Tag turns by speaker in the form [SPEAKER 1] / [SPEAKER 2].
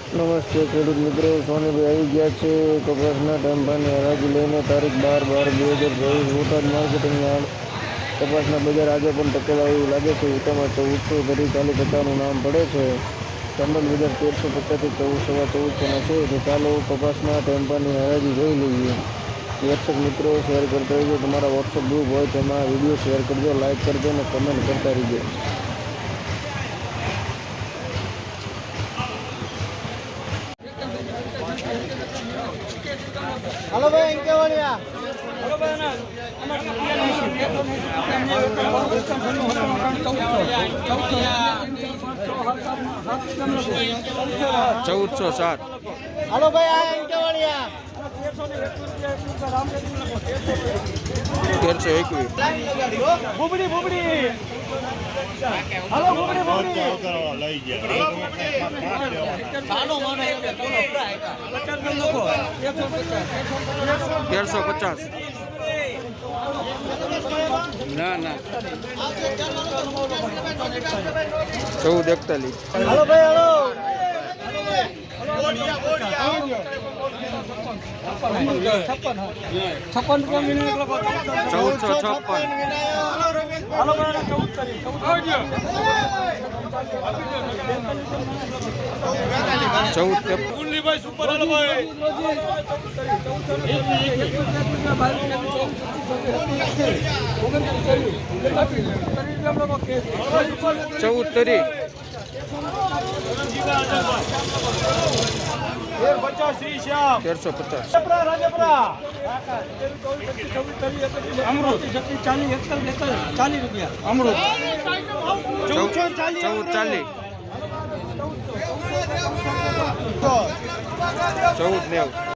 [SPEAKER 1] નમસ્તે ખેડૂત મિત્રો, સોનીભાઈ આવી ગયા છે કપાસના ટેમ્પાની હરાજી લઈને તારીખ 12/12/2023 બોટાદ માર્કેટિંગ યાર્ડ. કપાસના બજાર આજે પણ ટકેલા એવું લાગે છે. ઉતામાં 1400 ધરી 40-50નું નામ પડે છે. ચંદન બજાર 1350 થી 1400 છે. તો ચાલો કપાસના ટેમ્પાની હરાજી જોઈ લઈએ. દર્શક મિત્રો, શેર કરતા રહેજો. તમારા વોટ્સઅપ ગ્રુપ હોય તેમાં વિડીયો શેર કરજો, લાઇક કરજો અને કમેન્ટ કરતા રહીજો.
[SPEAKER 2] हेलो भाई इनके वालिया हेलो भाई ना
[SPEAKER 1] 1407
[SPEAKER 2] हेलो भाई आ इनके वालिया
[SPEAKER 1] 1321
[SPEAKER 2] बुबड़ी बुबड़ी हेलो बुबड़ी बुबड़ी
[SPEAKER 3] લઈ ગયા
[SPEAKER 2] સાનો માનો કે બોલો પ્રાય
[SPEAKER 1] 1350 ના 1441
[SPEAKER 2] हेलो भाई हेलो 56 रुपया मिले
[SPEAKER 1] 1456
[SPEAKER 2] हेलो भाई
[SPEAKER 1] 1453
[SPEAKER 3] કુંડલી ભાઈ સુપર હાલો ભાઈ
[SPEAKER 1] 14
[SPEAKER 3] 50 શ્યામ
[SPEAKER 1] 1350
[SPEAKER 2] राजपुरा अमृत 40 रुपया अमृत
[SPEAKER 1] 1440 1490